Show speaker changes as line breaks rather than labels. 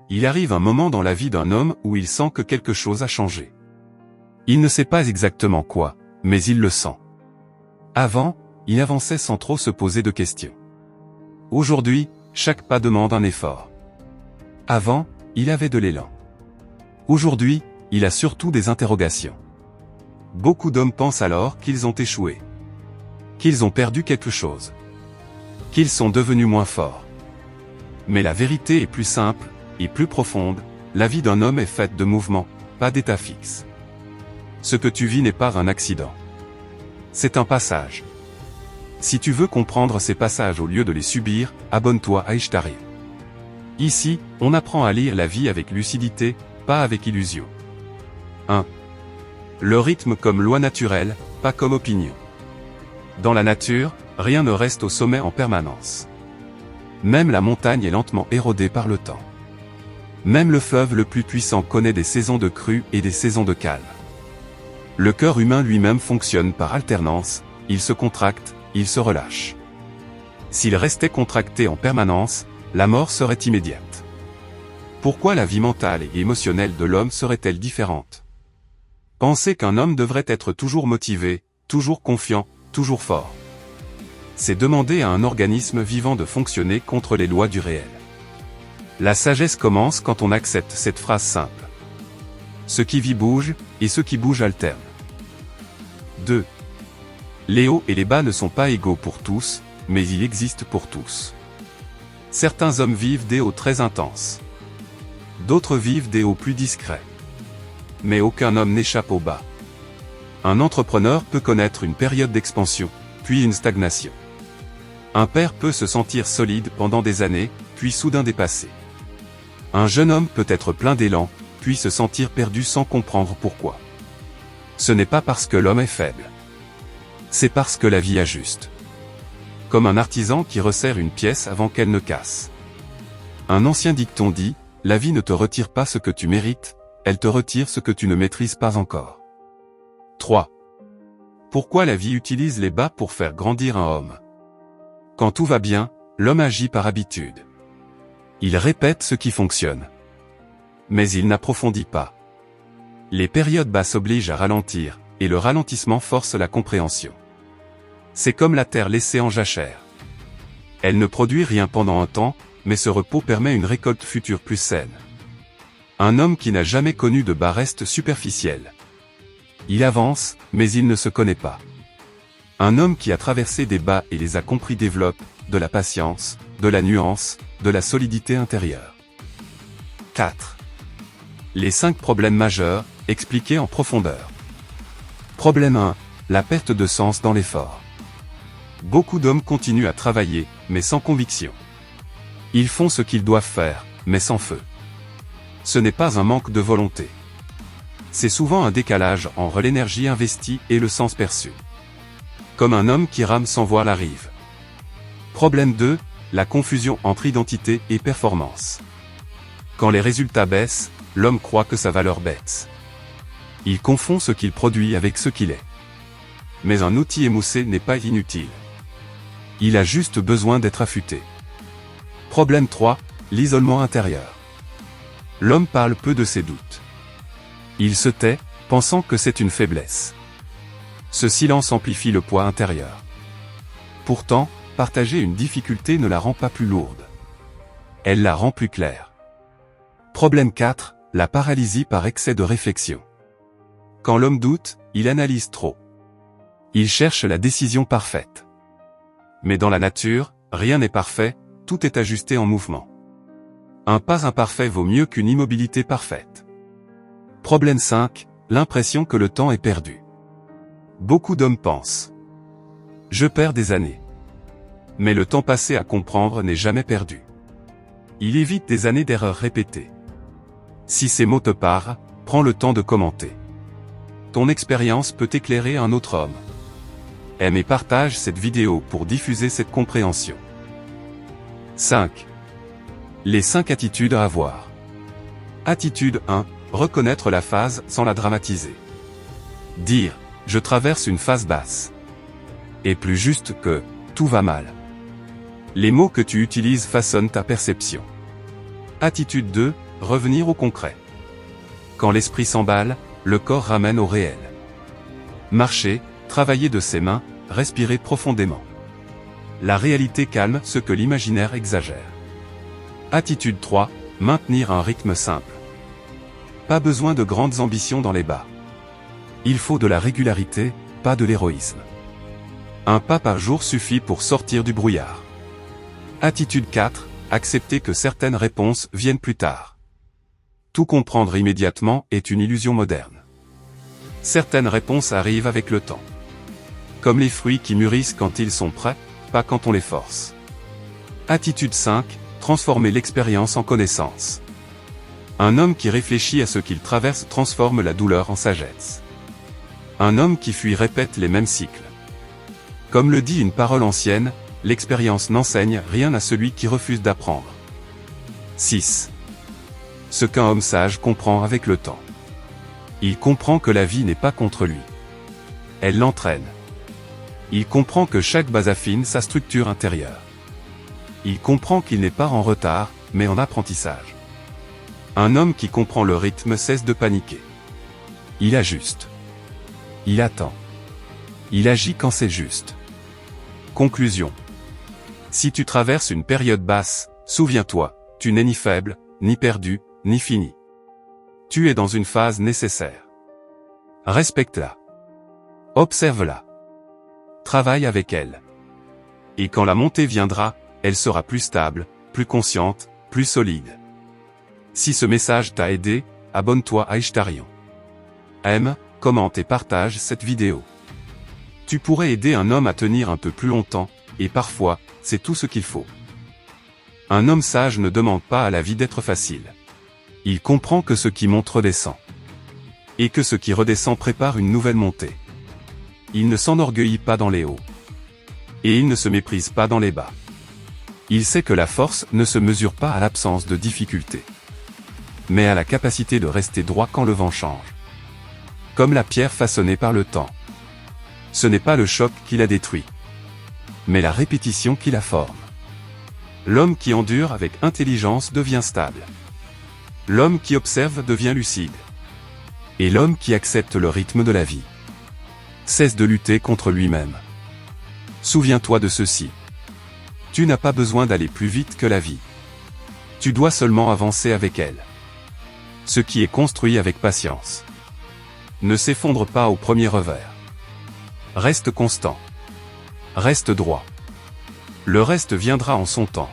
Il arrive un moment dans la vie d'un homme où il sent que quelque chose a changé. Il ne sait pas exactement quoi, mais il le sent. Avant, il avançait sans trop se poser de questions. Aujourd'hui, chaque pas demande un effort. Avant, il avait de l'élan. Aujourd'hui, il a surtout des interrogations. Beaucoup d'hommes pensent alors qu'ils ont échoué. Qu'ils ont perdu quelque chose. Qu'ils sont devenus moins forts. Mais la vérité est plus simple, et plus profonde, la vie d'un homme est faite de mouvements, pas d'état fixe. Ce que tu vis n'est pas un accident. C'est un passage. Si tu veux comprendre ces passages au lieu de les subir, abonne-toi à Ishtaria. Ici, on apprend à lire la vie avec lucidité, pas avec illusion. 1. Le rythme comme loi naturelle, pas comme opinion. Dans la nature, rien ne reste au sommet en permanence. Même la montagne est lentement érodée par le temps. Même le fleuve le plus puissant connaît des saisons de crue et des saisons de calme. Le cœur humain lui-même fonctionne par alternance, il se contracte, il se relâche. S'il restait contracté en permanence, la mort serait immédiate. Pourquoi la vie mentale et émotionnelle de l'homme serait-elle différente? Penser qu'un homme devrait être toujours motivé, toujours confiant, toujours fort. C'est demander à un organisme vivant de fonctionner contre les lois du réel. La sagesse commence quand on accepte cette phrase simple. Ce qui vit bouge, et ce qui bouge alterne. 2. Les hauts et les bas ne sont pas égaux pour tous, mais ils existent pour tous. Certains hommes vivent des hauts très intenses. D'autres vivent des hauts plus discrets. Mais aucun homme n'échappe au bas. Un entrepreneur peut connaître une période d'expansion, puis une stagnation. Un père peut se sentir solide pendant des années, puis soudain dépassé. Un jeune homme peut être plein d'élan, puis se sentir perdu sans comprendre pourquoi. Ce n'est pas parce que l'homme est faible. C'est parce que la vie ajuste. Comme un artisan qui resserre une pièce avant qu'elle ne casse. Un ancien dicton dit, la vie ne te retire pas ce que tu mérites, elle te retire ce que tu ne maîtrises pas encore. 3. Pourquoi la vie utilise les bas pour faire grandir un homme? Quand tout va bien, l'homme agit par habitude. Il répète ce qui fonctionne. Mais il n'approfondit pas. Les périodes basses obligent à ralentir, et le ralentissement force la compréhension. C'est comme la terre laissée en jachère. Elle ne produit rien pendant un temps, mais ce repos permet une récolte future plus saine. Un homme qui n'a jamais connu de bas reste superficiel. Il avance, mais il ne se connaît pas. Un homme qui a traversé des bas et les a compris développe de la patience, de la nuance, de la solidité intérieure. 4. Les 5 problèmes majeurs, expliqués en profondeur. Problème 1. La perte de sens dans l'effort. Beaucoup d'hommes continuent à travailler, mais sans conviction. Ils font ce qu'ils doivent faire, mais sans feu. Ce n'est pas un manque de volonté. C'est souvent un décalage entre l'énergie investie et le sens perçu. Comme un homme qui rame sans voir la rive. Problème 2. La confusion entre identité et performance. Quand les résultats baissent, l'homme croit que sa valeur baisse. Il confond ce qu'il produit avec ce qu'il est. Mais un outil émoussé n'est pas inutile. Il a juste besoin d'être affûté. Problème 3. L'isolement intérieur. L'homme parle peu de ses doutes. Il se tait, pensant que c'est une faiblesse. Ce silence amplifie le poids intérieur. Pourtant, partager une difficulté ne la rend pas plus lourde. Elle la rend plus claire. Problème 4. La paralysie par excès de réflexion. Quand l'homme doute, il analyse trop. Il cherche la décision parfaite. Mais dans la nature, rien n'est parfait, tout est ajusté en mouvement. Un pas imparfait vaut mieux qu'une immobilité parfaite. Problème 5. L'impression que le temps est perdu. Beaucoup d'hommes pensent. Je perds des années. Mais le temps passé à comprendre n'est jamais perdu. Il évite des années d'erreurs répétées. Si ces mots te parlent, prends le temps de commenter. Ton expérience peut éclairer un autre homme. Aime et partage cette vidéo pour diffuser cette compréhension. 5. Les 5 attitudes à avoir. Attitude 1. Reconnaître la phase sans la dramatiser. Dire « je traverse une phase basse » est plus juste que « tout va mal ». Les mots que tu utilises façonnent ta perception. Attitude 2, revenir au concret. Quand l'esprit s'emballe, le corps ramène au réel. Marcher, travailler de ses mains, respirer profondément. La réalité calme ce que l'imaginaire exagère. Attitude 3, maintenir un rythme simple. Pas besoin de grandes ambitions dans les bas. Il faut de la régularité, pas de l'héroïsme. Un pas par jour suffit pour sortir du brouillard. Attitude 4, accepter que certaines réponses viennent plus tard. Tout comprendre immédiatement est une illusion moderne. Certaines réponses arrivent avec le temps. Comme les fruits qui mûrissent quand ils sont prêts, pas quand on les force. Attitude 5, transformer l'expérience en connaissance. Un homme qui réfléchit à ce qu'il traverse transforme la douleur en sagesse. Un homme qui fuit répète les mêmes cycles. Comme le dit une parole ancienne, l'expérience n'enseigne rien à celui qui refuse d'apprendre. 6. Ce qu'un homme sage comprend avec le temps. Il comprend que la vie n'est pas contre lui. Elle l'entraîne. Il comprend que chaque base affine sa structure intérieure. Il comprend qu'il n'est pas en retard, mais en apprentissage. Un homme qui comprend le rythme cesse de paniquer. Il ajuste. Il attend. Il agit quand c'est juste. Conclusion. Si tu traverses une période basse, souviens-toi, tu n'es ni faible, ni perdu, ni fini. Tu es dans une phase nécessaire. Respecte-la. Observe-la. Travaille avec elle. Et quand la montée viendra, elle sera plus stable, plus consciente, plus solide. Si ce message t'a aidé, abonne-toi à Ishtarion. Aime, commente et partage cette vidéo. Tu pourrais aider un homme à tenir un peu plus longtemps, et parfois, c'est tout ce qu'il faut. Un homme sage ne demande pas à la vie d'être facile. Il comprend que ce qui monte redescend. Et que ce qui redescend prépare une nouvelle montée. Il ne s'enorgueillit pas dans les hauts. Et il ne se méprise pas dans les bas. Il sait que la force ne se mesure pas à l'absence de difficultés, mais à la capacité de rester droit quand le vent change. Comme la pierre façonnée par le temps. Ce n'est pas le choc qui la détruit, mais la répétition qui la forme. L'homme qui endure avec intelligence devient stable. L'homme qui observe devient lucide. Et l'homme qui accepte le rythme de la vie cesse de lutter contre lui-même. Souviens-toi de ceci. Tu n'as pas besoin d'aller plus vite que la vie. Tu dois seulement avancer avec elle. Ce qui est construit avec patience ne s'effondre pas au premier revers. Reste constant. Reste droit. Le reste viendra en son temps.